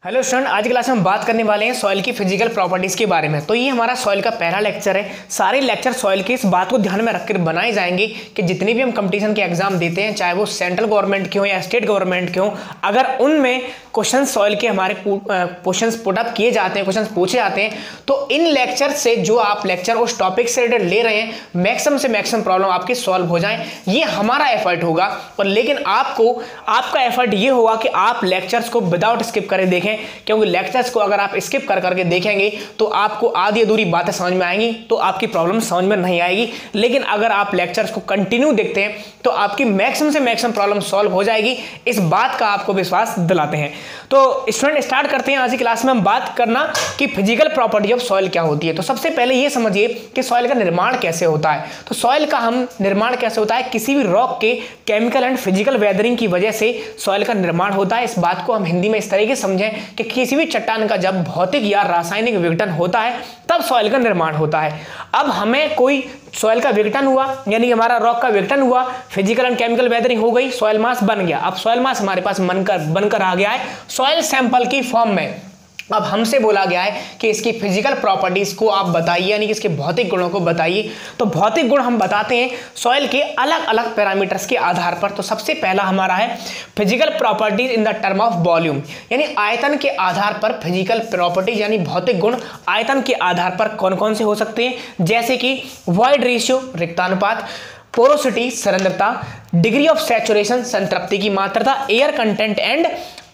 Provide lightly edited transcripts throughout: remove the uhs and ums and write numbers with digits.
Hello student, आज की class में हम बात करने वाले हैं सॉइल की फिजिकल प्रॉपर्टीज़ के बारे में। तो ये हमारा सॉइल का पहला लेक्चर है। सारे लेक्चर सॉइल के इस बात को ध्यान में रखकर बनाए जाएंगे कि जितने भी हम कंपटीशन के एग्जाम देते हैं, चाहे वो सेंट्रल गवर्नमेंट के हों या स्टेट गवर्नमेंट के हों, अगर उनमें क्वेश्चन सॉइल के हमारे क्वेश्चन पुटअप किए जाते हैं, क्वेश्चन पूछे जाते हैं, तो इन लेक्चर से जो आप लेक्चर उस टॉपिक से रिलेटेड ले रहे हैं, मैक्सिमम से मैक्सिमम प्रॉब्लम आपकी सॉल्व हो जाए, ये हमारा एफर्ट होगा। और लेकिन आपका एफर्ट ये होगा कि आप लेक्चर्स को विदाउट स्किप करें देखें, क्योंकि लेक्चर्स को अगर आप स्किप कर करके देखेंगे तो आपको आधी अधूरी बातें समझ में आएंगी, तो आपकी प्रॉब्लम समझ में नहीं आएगी। लेकिन अगर आप लेक्चर्स को कंटिन्यू देखते हैं तो आपकी मैक्सिमम से मैक्सिमम प्रॉब्लम सॉल्व हो जाएगी। इस बात का आपको विश्वास दिलाते हैं। तो स्टूडेंट, स्टार्ट करते हैं। आज की क्लास में हम बात करना कि फिजिकल प्रॉपर्टी ऑफ सॉइल क्या होती है। तो सबसे पहले ये समझिए कि सॉइल का निर्माण कैसे होता है। तो सॉइल का निर्माण कैसे होता है, किसी भी रॉक के केमिकल एंड फिजिकल वेदरिंग की वजह से सॉइल का निर्माण होता है। इस बात को हम हिंदी में इस तरीके से समझें कि किसी भी चट्टान का जब भौतिक या रासायनिक विघटन होता है तब सॉइल का निर्माण होता है। अब हमें कोई सॉइल का विघटन हुआ, यानी हमारा रॉक का विघटन हुआ, फिजिकल एंड केमिकल वेदरिंग हो गई, सॉइल मास बन गया। अब सॉइल मास हमारे पास बनकर आ गया है सॉइल सैंपल की फॉर्म में। अब हमसे बोला गया है कि इसकी फिजिकल प्रॉपर्टीज को आप बताइए, यानी कि इसके भौतिक गुणों को बताइए। तो भौतिक गुण हम बताते हैं सॉइल के अलग अलग पैरामीटर्स के आधार पर। तो सबसे पहला हमारा है physical properties in the term of volume, यानी आयतन के आधार पर फिजिकल प्रॉपर्टीज यानी भौतिक गुण आयतन के आधार पर कौन कौन से हो सकते हैं, जैसे कि वॉइड रेशियो रिक्तानुपात, पोरोसिटी सांद्रता, डिग्री ऑफ सैचुरेशन संतृप्ति की मात्रा, air content and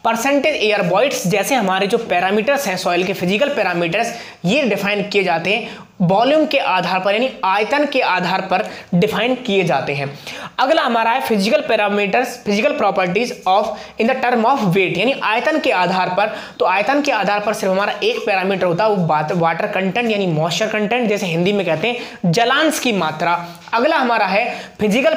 percentage air voids. जैसे हमारे जो पैरामीटर्स हैं सॉइल के फिजिकल पैरामीटर्स, ये डिफाइन किए जाते हैं वॉल्यूम के आधार पर, यानी आयतन के आधार पर डिफाइन किए जाते हैं। अगला हमारा है physical parameters, physical properties of in the term of weight, यानी आयतन के आधार पर। तो आयतन के आधार पर सिर्फ हमारा एक पैरामीटर होता है, वो वाटर कंटेंट यानी मॉइस्चर कंटेंट, जैसे हिंदी में कहते हैं जलांश की मात्रा। अगला हमारा है physical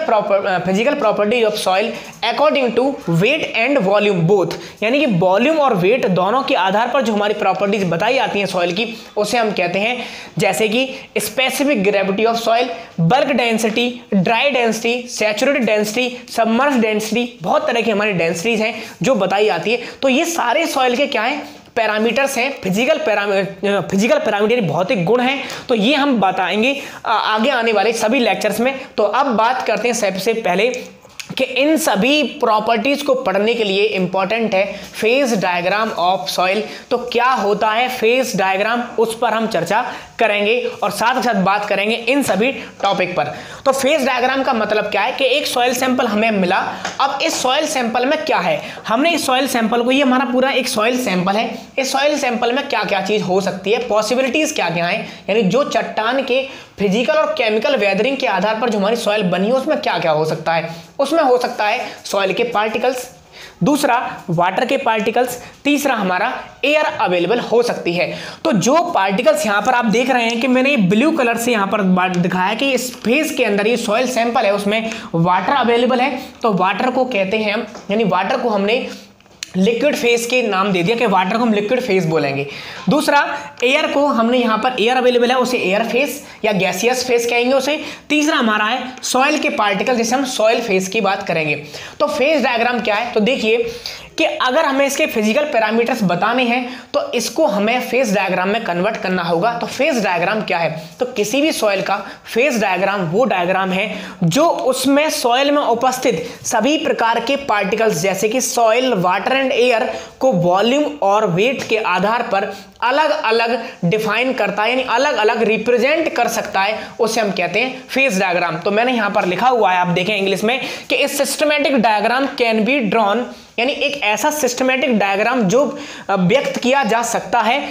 properties of soil according to weight and volume both, यानी कि वॉल्यूम और वेट दोनों के आधार पर जो हमारी प्रॉपर्टीज बताई जाती हैं सॉइल की, उसे हम कहते हैं जैसे कि specific gravity of soil, bulk density, dry density, saturated density, submerge density. बहुत तरह की हमारी डेंसिटीज हैं जो बताई जाती है। तो ये सारे सॉइल के क्या हैं, पैरामीटर्स हैं, फिजिकल पैरामीटर यानी भौतिक गुण हैं। तो ये हम बताएंगे आगे आने वाले सभी लेक्चर्स में। तो अब बात करते हैं सबसे पहले कि इन सभी प्रॉपर्टीज को पढ़ने के लिए इंपॉर्टेंट है फेज डायग्राम ऑफ सॉइल। तो क्या होता है फेज डायग्राम, उस पर हम चर्चा करेंगे और साथ ही साथ बात करेंगे इन सभी टॉपिक पर। तो फेज डायग्राम का मतलब क्या है कि एक सॉइल सैंपल हमें मिला। अब इस सॉइल सैंपल में क्या है, हमने इस सॉइल सैंपल को, ये हमारा पूरा एक सॉइल सैंपल है, इस सॉइल सैंपल में क्या क्या चीज हो सकती है, पॉसिबिलिटीज क्या क्या है, यानी जो चट्टान के फिजिकल और केमिकल वेदरिंग के आधार पर जो हमारी सॉइल बनी है उसमें क्या क्या हो सकता है। उसमें हो सकता है सॉइल के पार्टिकल्स, दूसरा वाटर के पार्टिकल्स, तीसरा हमारा एयर अवेलेबल हो सकती है। तो जो पार्टिकल्स यहां पर आप देख रहे हैं कि मैंने ये ब्लू कलर से यहां पर दिखाया कि इस फेज के अंदर ये सॉइल सैंपल है, उसमें वाटर अवेलेबल है। तो वाटर को कहते हैं हम, यानी वाटर को हमने लिक्विड फेज के नाम दे दिया कि वाटर को हम लिक्विड फेज बोलेंगे। दूसरा एयर को हमने यहां पर एयर अवेलेबल है, उसे एयर फेज या गैसियस फेज कहेंगे उसे। तीसरा हमारा है सॉइल के पार्टिकल, जिसे हम सॉइल फेज की बात करेंगे। तो फेज डायग्राम क्या है, तो देखिए कि अगर हमें इसके फिजिकल पैरामीटर्स बताने हैं तो इसको हमें फेज डायग्राम में कन्वर्ट करना होगा। तो फेज डायग्राम क्या है, तो किसी भी सॉइल का फेज डायग्राम वो डायग्राम है जो उसमें सॉइल में उपस्थित सभी प्रकार के पार्टिकल्स जैसे कि सॉइल, वाटर एंड एयर को वॉल्यूम और वेट के आधार पर अलग अलग डिफाइन करता है, यानी अलग अलग रिप्रेजेंट कर सकता है, उसे हम कहते हैं फेज डायग्राम। तो मैंने यहां पर लिखा हुआ है, आप देखें इंग्लिश में, कि इस systematic diagram can be drawn, यानी एक ऐसा सिस्टमैटिक डायग्राम जो व्यक्त किया जा सकता है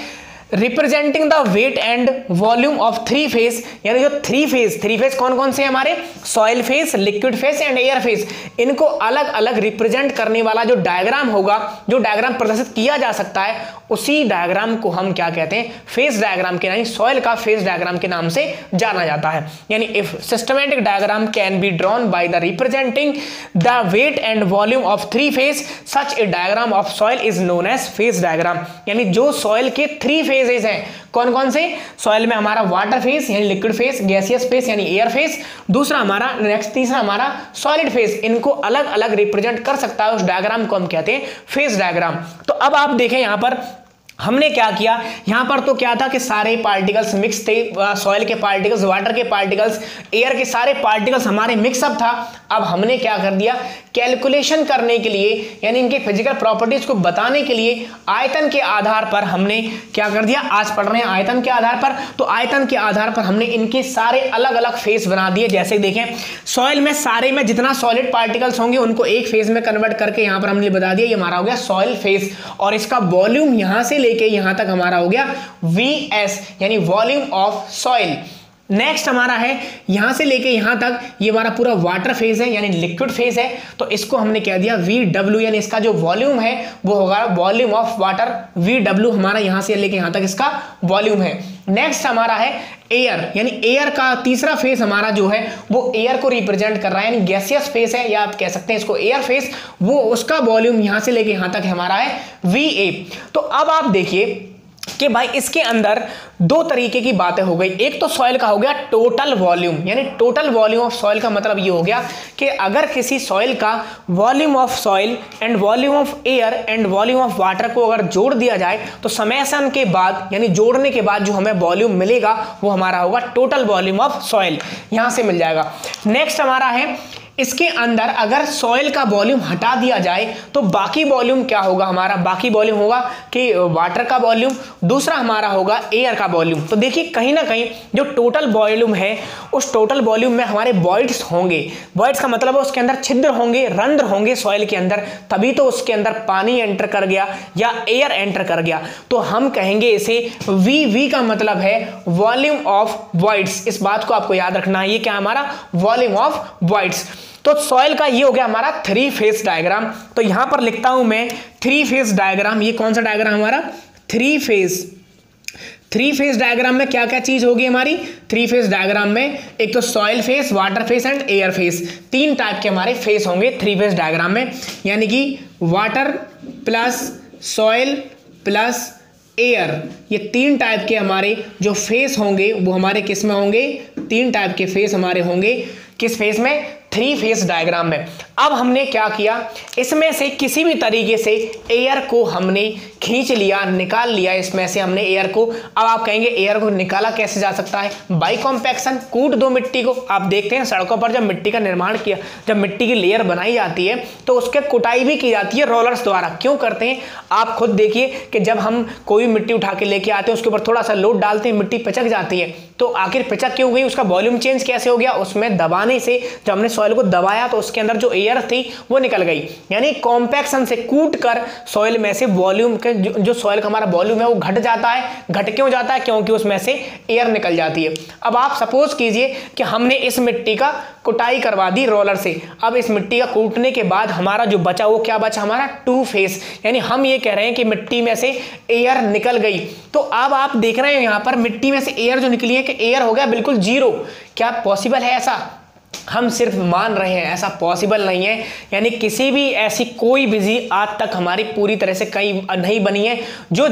representing the weight and volume of three phase, यानी जो थ्री फेज कौन कौन से हमारे, soil phase, liquid phase and air phase, इनको अलग अलग रिप्रेजेंट करने वाला जो डायग्राम होगा, जो डायग्राम प्रदर्शित किया जा सकता है, उसी डायग्राम को हम क्या कहते हैं, फेज डायग्राम के, यानी सॉइल का फेज डायग्राम के नाम से जाना जाता है। यानी if systematic diagram can be drawn by the representing the weight and volume of three phase, such a diagram of soil is known as phase diagram. यानी जो सॉइल के थ्री फेज फेजेस हैं। कौन कौन से? सॉइल में हमारा water phase यानी लिक्विड फेज, गैसियस फेज यानी एयर फेज, दूसरा हमारा नेक्स्ट तीसरा हमारा सॉलिड फेज। इनको अलग अलग रिप्रेजेंट कर सकता है उस डायग्राम को हम कहते हैं फेज डायग्राम। तो अब आप देखें यहां पर हमने क्या किया, यहां पर तो क्या था कि सारे पार्टिकल्स मिक्स थे, सॉइल के पार्टिकल्स, वाटर के पार्टिकल्स, एयर के सारे पार्टिकल्स हमारे मिक्सअप था। अब हमने क्या कर दिया, कैलकुलेशन करने के लिए यानी इनके फिजिकल प्रॉपर्टीज को बताने के लिए आयतन के आधार पर हमने क्या कर दिया, आज पढ़ रहे हैं आयतन के आधार पर, तो आयतन के आधार पर हमने इनके सारे अलग अलग फेज बना दिए। जैसे देखें सॉइल में सारे में जितना सॉलिड पार्टिकल्स होंगे उनको एक फेज में कन्वर्ट करके यहां पर हमने बता दिया, ये हमारा हो गया सॉइल फेज, और इसका वॉल्यूम यहां से लेके यहां तक हमारा हो गया VS यानी वॉल्यूम ऑफ सॉइल। नेक्स्ट हमारा है यहां से लेके यहां तक, ये हमारा पूरा वाटर फेज है यानी लिक्विड फेज है, तो इसको हमने कह दिया VW यानी इसका जो वॉल्यूम है वो होगा वॉल्यूम ऑफ वाटर, VW हमारा यहां से लेके यहां तक इसका वॉल्यूम है। नेक्स्ट हमारा है एयर यानी एयर का तीसरा फेज हमारा जो है वो एयर को रिप्रेजेंट कर रहा है यानी गैसियस फेज है, या आप कह सकते हैं इसको एयर फेज, वो उसका वॉल्यूम यहां से लेके यहां तक हमारा है VA। तो अब आप देखिए कि भाई इसके अंदर दो तरीके की बातें हो गई। एक तो सॉइल का हो गया टोटल वॉल्यूम यानी टोटल वॉल्यूम ऑफ सॉइल का मतलब ये हो गया कि अगर किसी सॉइल का volume of soil and volume of air and volume of water को अगर जोड़ दिया जाए तो समेशन के बाद यानी जोड़ने के बाद जो हमें वॉल्यूम मिलेगा वो हमारा होगा टोटल वॉल्यूम ऑफ सॉइल, यहां से मिल जाएगा। नेक्स्ट हमारा है इसके अंदर अगर सॉइल का वॉल्यूम हटा दिया जाए तो बाकी वॉल्यूम क्या होगा, हमारा बाकी वॉल्यूम होगा कि वाटर का वॉल्यूम, दूसरा हमारा होगा एयर का वॉल्यूम। तो देखिए कहीं ना कहीं जो टोटल वॉल्यूम है उस टोटल वॉल्यूम में हमारे वॉइड्स होंगे, वॉइड्स का मतलब है उसके अंदर छिद्र होंगे, रंध्र होंगे सॉइल के अंदर, तभी तो उसके अंदर पानी एंटर कर गया या एयर एंटर कर गया। तो हम कहेंगे इसे VV का मतलब है वॉल्यूम ऑफ वॉइड्स। इस बात को आपको याद रखना है, ये क्या हमारा वॉल्यूम ऑफ वॉइड्स। तो सॉइल का ये हो गया हमारा 3 फेज डायग्राम। तो यहां पर लिखता हूं मैं 3 फेज डायग्राम। ये कौन सा डायग्राम हमारा 3 फेज डायग्राम में क्या क्या चीज होगी हमारी 3 फेज डायग्राम में, एक तो soil phase, water phase and air phase, 3 type के हमारे फेज होंगे 3 फेज डायग्राम में, यानी कि water plus soil plus air, ये 3 टाइप के हमारे जो फेस होंगे वो हमारे किस में होंगे, 3 टाइप के फेस हमारे होंगे किस फेस में, 3 फेज डायग्राम में। अब हमने क्या किया, इसमें से किसी भी तरीके से एयर को हमने खींच लिया, निकाल लिया इसमें से हमने एयर को। अब आप कहेंगे एयर को निकाला कैसे जा सकता है, बाई कॉम्पैक्शन, कूट दो मिट्टी को। आप देखते हैं सड़कों पर जब मिट्टी का निर्माण किया, जब मिट्टी की लेयर बनाई जाती है तो उसके कुटाई भी की जाती है रोलर्स द्वारा। क्यों करते हैं आप खुद देखिए कि जब हम कोई मिट्टी उठा के लेके आते हैं उसके ऊपर थोड़ा सा लोड डालते हैं, मिट्टी पिचक जाती है। तो आखिर पिचक क्यों गई, उसका वॉल्यूम चेंज कैसे हो गया, उसमें दबाने से, जब हमने सॉइल को दबाया तो उसके अंदर जो एयर थी वो निकल गई, यानी कॉम्पैक्शन से कूट कर सॉइल में से वॉल्यूम के जो सॉइल का हमारा वॉल्यूम है वो घट जाता है। घट क्यों जाता है, क्योंकि उसमें से एयर निकल जाती है। अब आप सपोज कीजिए कि हमने इस मिट्टी का कुटाई करवा दी रोलर से। अब इस मिट्टी का कूटने के बाद हमारा जो बचा वो क्या बचा, हमारा 2 फेस, यानी हम ये कह रहे हैं कि मिट्टी में से एयर निकल गई। तो अब आप देख रहे हैं यहां पर मिट्टी में से एयर जो निकली है कि एयर हो गया बिल्कुल 0। क्या पॉसिबल है ऐसा, हम सिर्फ मान रहे हैं, ऐसा पॉसिबल नहीं है। यानी किसी भी ऐसी कोई विधि आज तक हमारी पूरी तरह से कहीं नहीं बनी है जो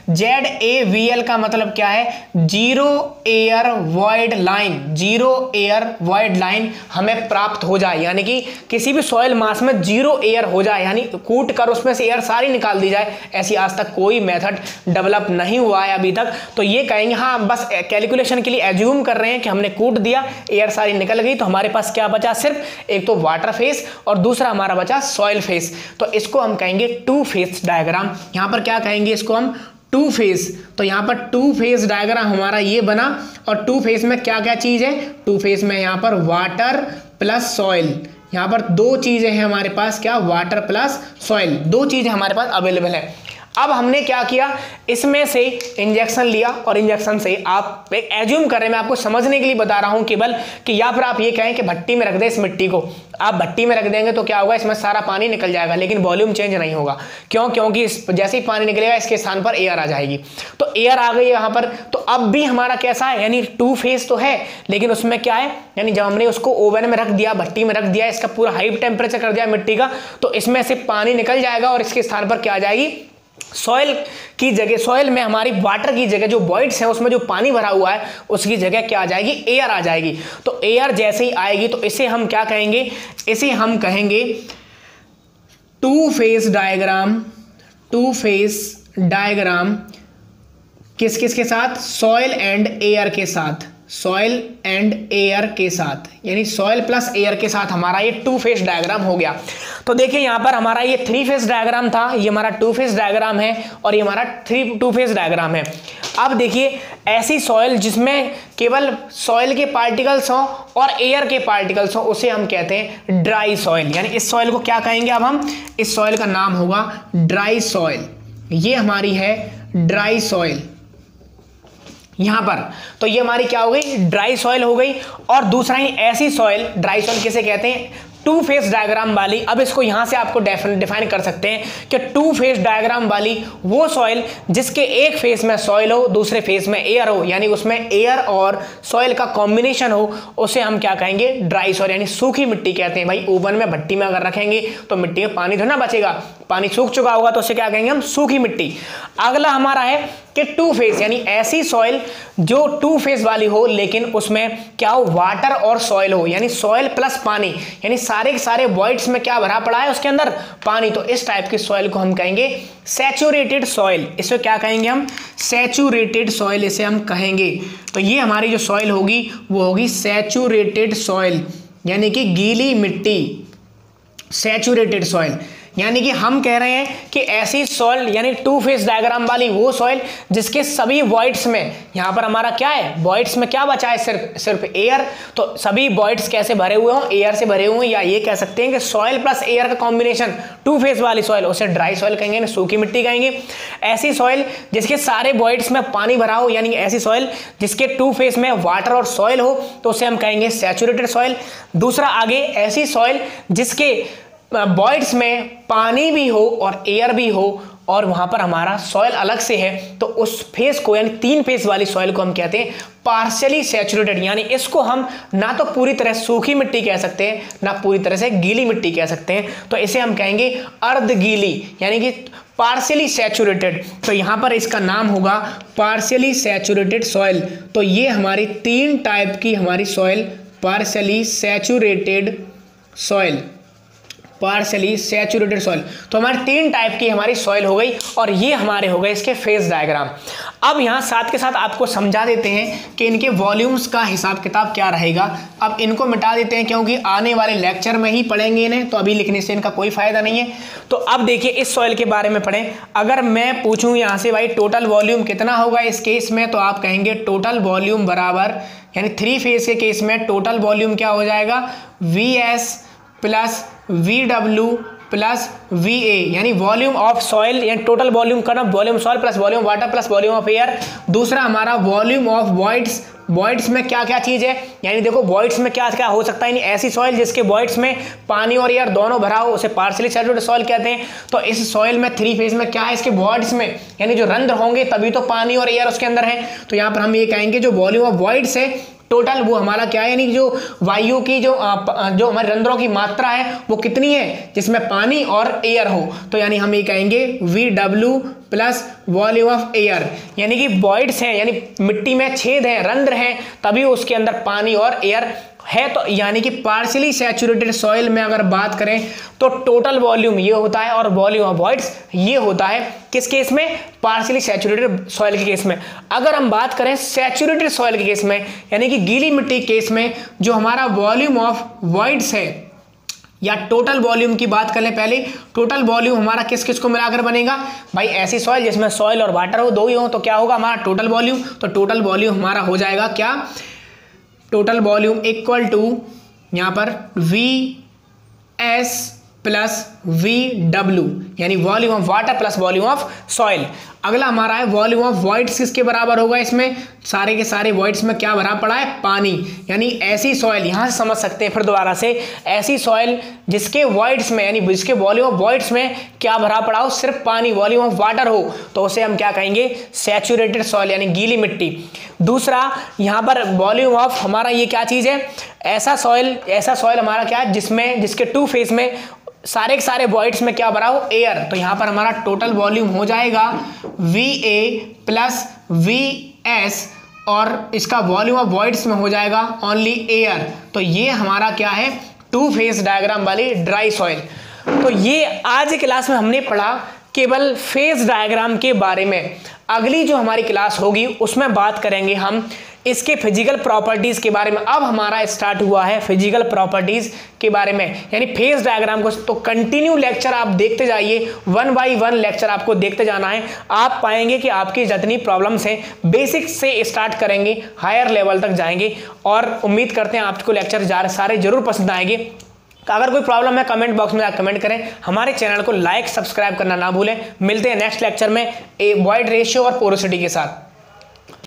ZAVL का मतलब क्या है, zero air void line, zero air void line हमें प्राप्त हो जाए, यानी कि किसी भी सॉइल मास में 0 एयर हो जाए, यानी कूट कर उसमें से एयर सारी निकाल दी जाए। ऐसी आज तक कोई मेथड डेवलप नहीं हुआ है अभी तक। तो ये कहेंगे हाँ बस कैलकुलेशन के लिए एज्यूम कर रहे हैं कि हमने कूट दिया, एयर सारी निकल गई, तो हमारे पास क्या बचा, सिर्फ एक तो वाटर फेस और दूसरा हमारा बचा सॉइल फेस। तो इसको हम कहेंगे 2 फेस डायग्राम। यहां पर क्या कहेंगे इसको हम 2 फेस। तो यहां पर 2 फेस डायग्राम हमारा ये बना, और 2 फेस में क्या क्या चीज है, 2 फेस में यहां पर वाटर प्लस सॉइल, यहां पर 2 चीजें हैं हमारे पास, क्या, वाटर प्लस सॉइल, 2 चीजें हमारे पास अवेलेबल है। अब हमने क्या किया, इसमें से इंजेक्शन लिया, और इंजेक्शन से आप एक एज्यूम कर रहे हैं, मैं आपको समझने के लिए बता रहा हूं केवल, कि या फिर आप ये कहें कि भट्टी में रख दें इस मिट्टी को। आप भट्टी में रख देंगे तो क्या होगा, इसमें सारा पानी निकल जाएगा लेकिन वॉल्यूम चेंज नहीं होगा। क्यों, क्योंकि जैसे ही पानी निकलेगा इसके स्थान पर एयर आ जाएगी। तो एयर आ गई यहाँ पर, तो अब भी हमारा कैसा है, यानी 2 फेस तो है लेकिन उसमें क्या है, यानी जब हमने उसको ओवन में रख दिया, भट्टी में रख दिया, इसका पूरा हाई टेम्परेचर कर दिया मिट्टी का, तो इसमें से पानी निकल जाएगा और इसके स्थान पर क्या आ जाएगी, सॉइल की जगह, सॉइल में हमारी वाटर की जगह जो वॉइड्स है उसमें जो पानी भरा हुआ है उसकी जगह क्या आ जाएगी, एयर आ जाएगी। तो एयर जैसे ही आएगी तो इसे हम क्या कहेंगे, इसे हम कहेंगे two phase diagram. Two phase diagram किस किस के साथ, सॉइल एंड एयर के साथ, सॉइल एंड एयर के साथ, यानी सॉइल प्लस एयर के साथ हमारा ये टू फेज डायग्राम हो गया। तो देखिए यहां पर हमारा ये थ्री फेज डायग्राम था, ये हमारा टू फेज डायग्राम है और ये हमारा टू फेज डायग्राम है। अब देखिए ऐसी सॉइल जिसमें केवल सॉइल के पार्टिकल्स हों और एयर के पार्टिकल्स हों उसे हम कहते हैं ड्राई सॉइल, यानी इस सॉइल को क्या कहेंगे, अब हम इस सॉइल का नाम होगा ड्राई सॉइल। ये हमारी है ड्राई सॉइल यहां पर। तो ये हमारी क्या हो गई, ड्राई सॉइल हो गई। और दूसरा ही ऐसी सॉइल, ड्राई सॉइल किसे कहते हैं, टू फेज डायग्राम वाली। अब इसको यहां से आपको डिफाइन कर सकते हैं कि टू फेज डायग्राम वाली वो सॉइल जिसके एक फेज में सॉइल हो दूसरे फेज में एयर हो, यानी उसमें एयर और सॉइल का कॉम्बिनेशन हो, उसे हम क्या कहेंगे, ड्राई सॉइल, यानी सूखी मिट्टी कहते हैं। भाई ओवन में भट्टी में अगर रखेंगे तो मिट्टी में पानी थोड़ा ना बचेगा, पानी सूख चुका होगा तो उसे क्या कहेंगे हम, सूखी मिट्टी। अगला हमारा है कि टू फेज, यानी ऐसी सॉइल जो टू फेज वाली हो लेकिन उसमें क्या हो, वाटर और सॉइल हो, यानी सॉइल प्लस पानी, यानी सारे के सारे वॉइड्स में क्या भरा पड़ा है उसके अंदर, पानी। तो इस टाइप की सॉइल को हम कहेंगे सैचुरेटेड सॉइल। इसे क्या कहेंगे हम, सैचुरेटेड सॉइल इसे हम कहेंगे। तो ये हमारी जो सॉइल होगी वो होगी सैचुरेटेड सॉइल, यानी कि गीली मिट्टी, सैचुरेटेड सॉइल। यानी कि हम कह रहे हैं कि ऐसी सॉइल यानी टू फेज डायग्राम वाली वो सॉइल जिसके सभी वॉइड्स में, यहां पर हमारा क्या है, वॉइड्स में क्या बचा है, सिर्फ एयर। तो सभी वॉइड्स कैसे भरे हुए हों, एयर से भरे हुए, या ये कह सकते हैं कि सॉइल प्लस एयर का कॉम्बिनेशन टू फेज वाली सॉइल, उसे ड्राई सॉइल कहेंगे, सूखी मिट्टी कहेंगे। ऐसी सॉइल जिसके सारे वॉइड्स में पानी भरा हो, यानी ऐसी सॉइल जिसके टू फेज में वाटर और सॉइल हो, तो उसे हम कहेंगे सैचुरेटेड सॉइल। दूसरा आगे, ऐसी सॉइल जिसके वॉइड्स में पानी भी हो और एयर भी हो और वहां पर हमारा सॉइल अलग से है, तो उस फेज को, यानी तीन फेज वाली सॉइल को हम कहते हैं पार्शियली सैचुरेटेड। यानी इसको हम ना तो पूरी तरह सूखी मिट्टी कह सकते हैं ना पूरी तरह से गीली मिट्टी कह सकते हैं, तो इसे हम कहेंगे अर्ध गीली, यानी कि पार्शियली सैचुरेटेड। तो यहां पर इसका नाम होगा पार्शियली सैचुरेटेड सॉइल। तो ये हमारी तीन टाइप की हमारी soil, partially saturated soil, partially saturated soil. तो हमारी तीन टाइप की हमारी सॉइल हो गई और ये हमारे हो गए इसके फेज डायग्राम। अब यहाँ साथ के साथ आपको समझा देते हैं कि इनके वॉल्यूम्स का हिसाब किताब क्या रहेगा। अब इनको मिटा देते हैं क्योंकि आने वाले लेक्चर में ही पढ़ेंगे इन्हें, तो अभी लिखने से इनका कोई फायदा नहीं है। तो अब देखिए इस सॉइल के बारे में पढ़ें। अगर मैं पूछूं यहाँ से भाई टोटल वॉल्यूम कितना होगा इस केस में, तो आप कहेंगे टोटल वॉल्यूम बराबर, यानी थ्री फेज के केस में टोटल वॉल्यूम क्या हो जाएगा, VS plus VW plus VA, यानी वॉल्यूम ऑफ सॉइल, यानी टोटल वॉल्यूम का ना volume soil plus volume water plus volume of air. दूसरा हमारा वॉल्यूम ऑफ वॉइड्स, वॉइड्स में क्या क्या चीज है, यानी देखो वॉइड्स में क्या क्या हो सकता है, यानी ऐसी सॉइल जिसके वॉइड्स में पानी और एयर दोनों भरा हो उसे पार्शियली सैचुरेटेड सॉइल कहते हैं। तो इस सॉइल में थ्री फेज में क्या है, इसके वॉइड्स में यानी जो रंध्र होंगे तभी तो पानी और एयर उसके अंदर है। तो यहाँ पर हम ये कहेंगे जो वॉल्यूम ऑफ वॉइड्स है टोटल वो हमारा क्या है, यानी जो वायु की जो हमारे रंध्रों की मात्रा है वो कितनी है जिसमें पानी और एयर हो, तो यानी हम ये कहेंगे VW plus volume of air. यानी कि वॉइड्स हैं, यानी मिट्टी में छेद है, रंध्र हैं, तभी उसके अंदर पानी और एयर है। तो यानी कि पार्शियली सैचुरेटेड सॉइल में अगर बात करें तो टोटल वॉल्यूम ये होता है और वॉल्यूम ऑफ वॉइड्स ये होता है। किस केस में, पार्शियली सैचुरेटेड सॉइल के केस में। अगर हम बात करें सैचुरेटेड सॉइल के केस में, यानी कि गीली मिट्टी के केस में, जो हमारा वॉल्यूम ऑफ वॉइड्स है या टोटल वॉल्यूम की बात करें पहले, टोटल वॉल्यूम हमारा किस किस को मिलाकर बनेगा, भाई ऐसी सॉइल जिसमें सॉइल और वाटर हो, दो ही हो, तो क्या होगा हमारा टोटल वॉल्यूम। तो टोटल वॉल्यूम हमारा हो जाएगा क्या, टोटल वॉल्यूम इक्वल टू यहाँ पर VS प्लस VW, यानी volume of water plus volume of soil. अगला हमारा है वॉल्यूम ऑफ वॉइड्स, किसके बराबर होगा, इसमें सारे के सारे वॉइड्स में क्या भरा पड़ा है, पानी। यानी ऐसी सॉइल, यहां से समझ सकते हैं फिर दोबारा से, ऐसी सॉइल जिसके वॉइड्स में, यानी जिसके वॉल्यूम ऑफ वॉइड्स में क्या भरा पड़ा हो, सिर्फ पानी, वॉल्यूम ऑफ वाटर हो, तो उसे हम क्या कहेंगे, सैचुरेटेड सॉइल, यानी गीली मिट्टी। दूसरा यहां पर वॉल्यूम ऑफ हमारा ये क्या चीज है, ऐसा सॉइल हमारा क्या है जिसमें, जिसके टू फेज में सारे के सारे वॉइड्स में क्या भरा हो, एयर, तो यहां पर हमारा टोटल वॉल्यूम हो जाएगा VA प्लस VS और इसका वॉल्यूम ऑफ वॉइड्स में हो जाएगा ओनली एयर। तो ये हमारा क्या है, टू फेज डायग्राम वाली ड्राई सॉइल। तो ये आज की क्लास में हमने पढ़ा केवल फेज डायग्राम के बारे में। अगली जो हमारी क्लास होगी उसमें बात करेंगे हम इसके फिजिकल प्रॉपर्टीज के बारे में। अब हमारा स्टार्ट हुआ है फिजिकल प्रॉपर्टीज के बारे में, यानी फेज डायग्राम को। तो कंटिन्यू लेक्चर आप देखते जाइए, 1 बाय 1 लेक्चर आपको देखते जाना है। आप पाएंगे कि आपकी जितनी प्रॉब्लम्स हैं बेसिक से स्टार्ट करेंगे, हायर लेवल तक जाएंगे। और उम्मीद करते हैं आपको लेक्चर सारे जरूर पसंद आएंगे। अगर कोई प्रॉब्लम है कमेंट बॉक्स में आप कमेंट करें। हमारे चैनल को लाइक सब्सक्राइब करना ना भूलें। मिलते हैं नेक्स्ट लेक्चर में ए वॉइड रेशियो और पोरोसिटी के साथ।